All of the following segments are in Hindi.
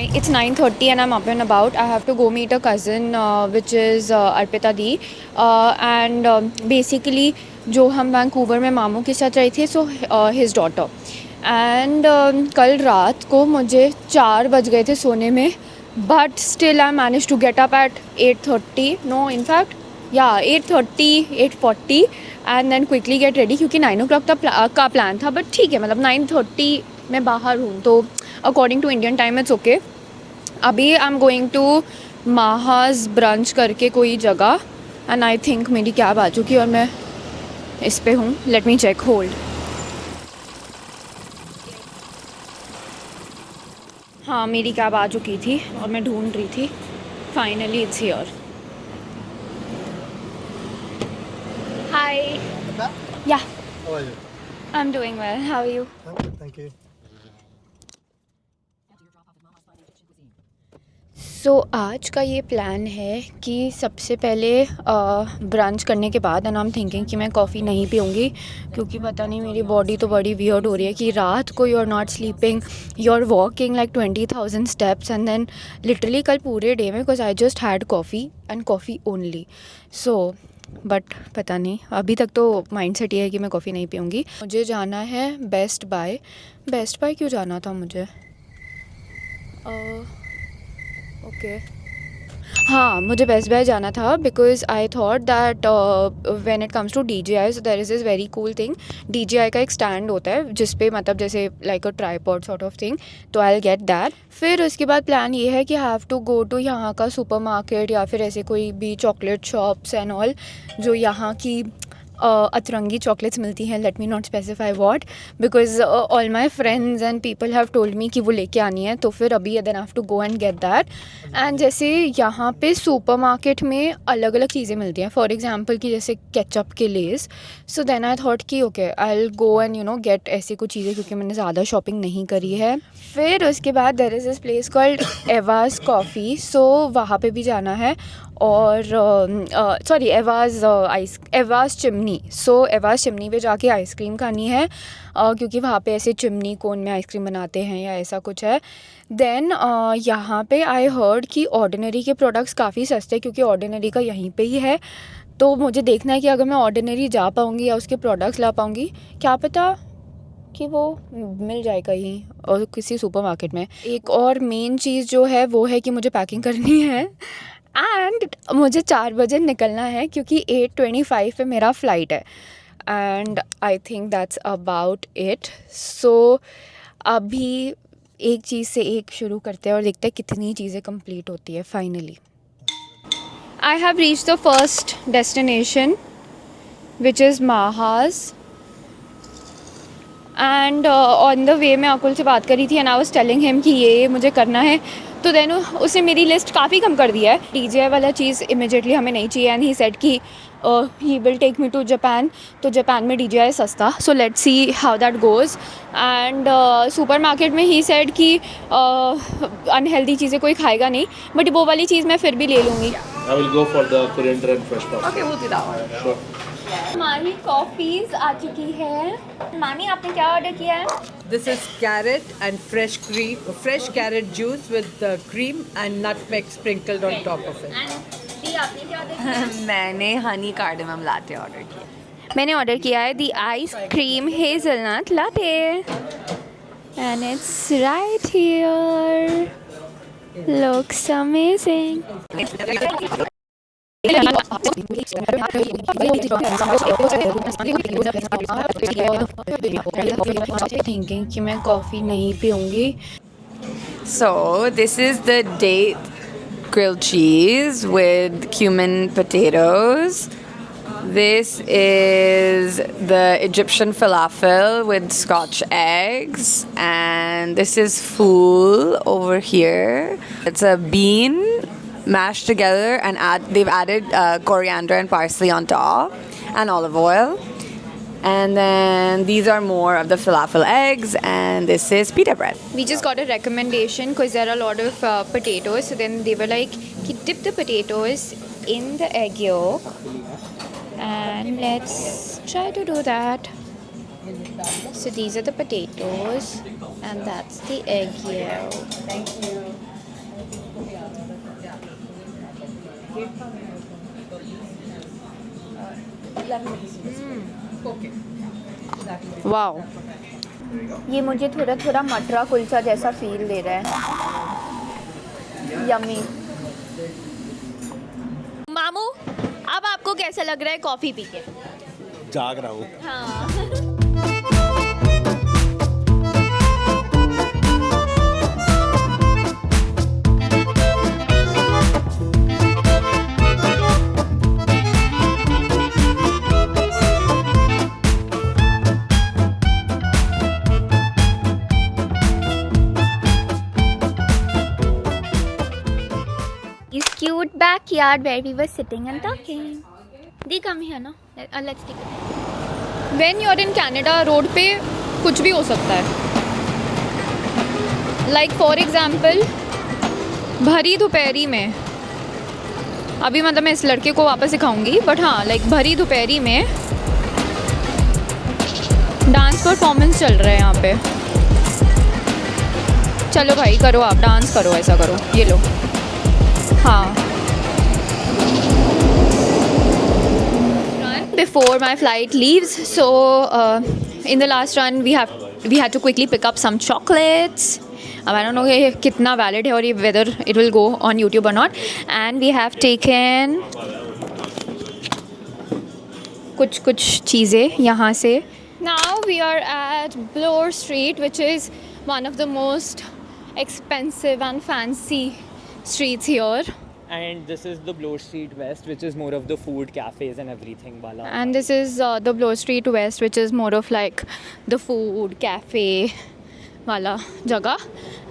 It's 9:30 and I'm up and about. I have to go meet a cousin which is Arpita Di. And basically जो हम वैंकूवर में मामू के साथ रहे थे, सो हिज डॉटर. एंड कल रात को मुझे 4 बज गए थे सोने में, but still I manage to get up at 8:30. No, in fact 8:30, 8:40 and then quickly get ready, क्योंकि 9 o'clock का प्लान था. बट ठीक है, मतलब 9:30 मैं बाहर हूँ, तो according to Indian time it's okay. अभी I am going to Mahaj brunch करके कोई जगह, एंड आई थिंक मेरी कैब आ चुकी है और मैं इस पे हूँ. Let me check. होल्ड. हाँ, मेरी कैब आ चुकी थी और मैं ढूंढ रही थी. Finally it's here. Hi. Yeah, How are you? I am doing well. How are you? I'm good, thank you. So आज का ये प्लान है कि सबसे पहले ब्रंच करने के बाद, एंड आई एम थिंकिंग कि मैं कॉफ़ी नहीं पीऊँगी, क्योंकि पता नहीं मेरी बॉडी तो बड़ी वियर्ड हो रही है कि रात को you are not sleeping, you are walking like 20,000 steps, and then literally कल पूरे डे में, because I just had coffee and coffee only. So but पता नहीं, अभी तक तो माइंड सेट ये है कि मैं कॉफ़ी नहीं पीऊँगी. मुझे जाना है बेस्ट बाय. बेस्ट बाय क्यों जाना था मुझे? ओके. हाँ, मुझे बेस्ट बाय जाना था because I thought that when it comes to DJI, so there is this very cool thing. DJI का एक स्टैंड होता है जिस पे, मतलब जैसे like a tripod sort of thing, तो आई विल गेट दैट. फिर उसके बाद प्लान ये है कि हैव टू गो टू यहाँ का सुपर मार्केट या फिर ऐसे कोई भी चॉकलेट शॉप्स एंड ऑल, जो यहाँ की अतरंगी चॉकलेट्स मिलती हैं. Let me not specify what, because all my friends and people have told me कि वो लेके आनी है, तो फिर अभी then have to go and get that. And जैसे यहाँ पे सुपर मार्केट में अलग अलग चीज़ें मिलती हैं, फॉर एग्जाम्पल कि जैसे केचप के लेस. सो देन आई थॉट कि okay, I will go and get ऐसी कुछ चीज़ें, क्योंकि मैंने ज़्यादा शॉपिंग नहीं करी है. फिर उसके बाद there is this place called एवाज कॉफ़ी, सो वहाँ पे भी जाना है. और सॉरी, एवाज चिमनी. सो एवाज चिमनी पे जाके आइसक्रीम खानी है, क्योंकि वहाँ पे ऐसे चिमनी कोन में आइसक्रीम बनाते हैं या ऐसा कुछ है. देन यहाँ पे आई हर्ड कि ऑर्डिनरी के प्रोडक्ट्स काफ़ी सस्ते, क्योंकि ऑर्डिनरी का यहीं पे ही है. तो मुझे देखना है कि अगर मैं ऑर्डिनरी जा पाऊँगी या उसके प्रोडक्ट्स ला पाऊँगी, क्या पता कि वो मिल जाए कहीं और किसी सुपर मार्केट में. एक और मेन चीज़ जो है वो है कि मुझे पैकिंग करनी है, एंड मुझे 4 बजे निकलना है, क्योंकि 8:25 पे मेरा फ़्लाइट है. And I think that's about it. So अभी एक चीज़ से एक शुरू करते हैं और देखते हैं कितनी चीज़ें कंप्लीट होती है. Finally I have reached the first destination which is Mahaj. And on the way मैं अकुल से बात करी थी, and I was telling him कि ये मुझे करना है, तो देन उसने मेरी लिस्ट काफ़ी कम कर दिया है. DJI वाला चीज़ इमिजिएटली हमें नहीं चाहिए, एंड ही सेड कि he will take me to Japan. तो जापान में DJI सस्ता, so let's see how that goes. And supermarket में ही सेड कि अनहेल्दी चीज़ें कोई खाएगा नहीं, बट वो वाली चीज़ मैं फिर भी ले लूँगी. I will go for the coriander and fresh pasta. Okay, we'll do that one. Sure. मामी कॉफ़ीज़ आ चुकी है. मामी आपने क्या ऑर्डर किया है? This is carrot and fresh cream, fresh carrot juice with cream and nutmeg sprinkled on top of it. दी, आपने क्या ऑर्डर किया? मैंने हनी कार्डमम लाटे ऑर्डर किया. मैंने ऑर्डर किया है the ice cream hazelnut latte, and it's right here. Looks amazing. Thinking कि मैं कॉफ़ी नहीं पीऊँगी. So this is the date grilled cheese with cumin potatoes. This is the Egyptian falafel with Scotch eggs, and this is fool over here. It's a bean mashed together, and they've added coriander and parsley on top, and olive oil. And then these are more of the falafel eggs, and this is pita bread. We just got a recommendation because there are a lot of potatoes. So then they were like, dip the potatoes in the egg yolk, and let's try to do that. So these are the potatoes, and that's the egg yolk. Thank you. Wow, ये मुझे थोड़ा थोड़ा मटरा कुलचा जैसा फील दे रहा है। यम्मी। मामू, अब आपको कैसा लग रहा है कॉफ़ी पी के? जाग रहा हूँ। हाँ। This cute backyard where we were sitting and talking. They come here, no? Let's take it. When you're in Canada, road पे कुछ भी हो सकता है. Like for example, भरी दोपहरी में, अभी मतलब मैं इस लड़के को वापस सिखाऊंगी, बट हाँ, लाइक भरी दोपहरी में डांस परफॉर्मेंस चल रहा है यहाँ पे. चलो भाई करो, आप डांस करो, ऐसा करो, ये लो. हाँ. Before my flight leaves, so in the last run we had to quickly pick up some chocolates. I don't know ये कितना valid है और ये whether it will go on YouTube or not. And we have taken कुछ चीज़ें यहाँ से. Now we are at Bloor Street, which is one of the most expensive and fancy streets here. And this is the Bloor Street West, which is more of the food, cafes and everything wala. And this is the Bloor Street West, which is more of like the food, cafe वाला जगह.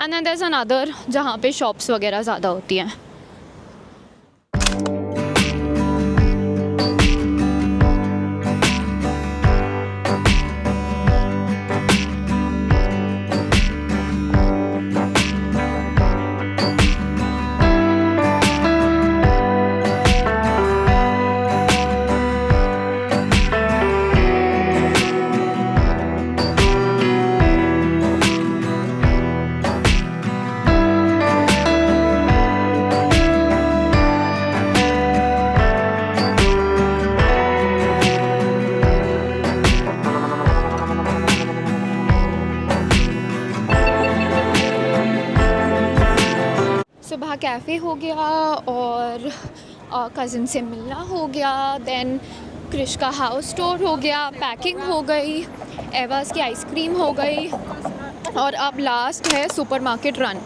And then there's another जहाँ पे shops वगैरह ज़्यादा होती हैं. सुबह कैफ़े हो गया और कज़न से मिलना हो गया. देन क्रिश का हाउस स्टोर हो गया, पैकिंग हो गई, एवास की आइसक्रीम हो गई और अब लास्ट है supermarket run.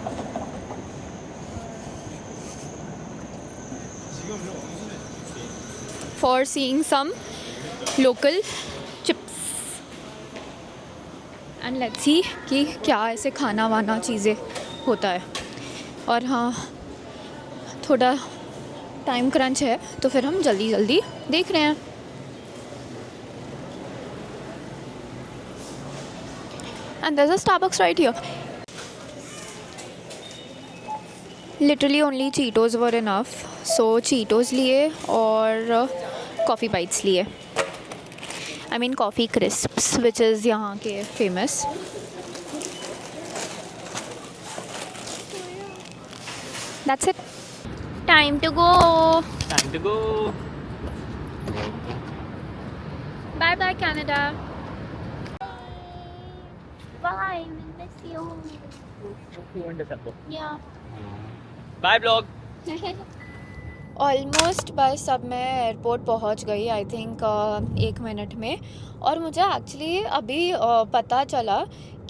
For seeing some local chips and let's see कि क्या ऐसे खाना वाना चीज़ें होता है. और हाँ, थोड़ा टाइम क्रंच है तो फिर हम जल्दी जल्दी देख रहे हैं. And there is a Starbucks right here. Literally only Cheetos were enough, so Cheetos लिए और कॉफ़ी बाइट्स लिए. I mean coffee crisps, which is यहाँ के famous. That's it. Time to go. Time to go. Bye bye Canada. Bye. Miss you. Yeah. Bye vlog. Almost बस अब मैं एयरपोर्ट पहुंच गई, आई थिंक 1 मिनट में. और मुझे एक्चुअली अभी पता चला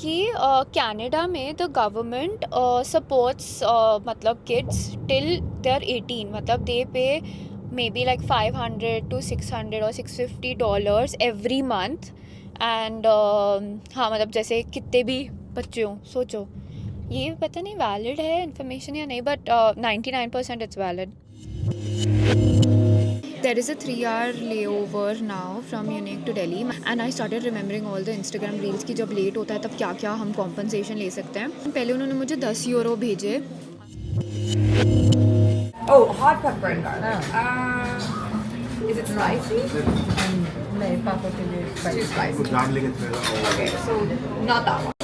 कि कनाडा में द गवर्नमेंट सपोर्ट्स मतलब किड्स टिल दे आर 18, मतलब दे पे may be like $500 to $600 or $650 every month. And हाँ, मतलब जैसे कितने भी बच्चे हों, सोचो. ये पता नहीं वैलिड है इन्फॉर्मेशन या नहीं, but 99% it's valid. There is a 3-hour layover now from Munich to Delhi, and I started remembering all the Instagram reels कि जब लेट होता है तब क्या क्या हम compensation ले सकते हैं. पहले उन्होंने मुझे €10 भेजे. Oh, hot pepper and garlic. Is it spicy? नहीं, पापा के लिए Too spicy. Okay, so not that one.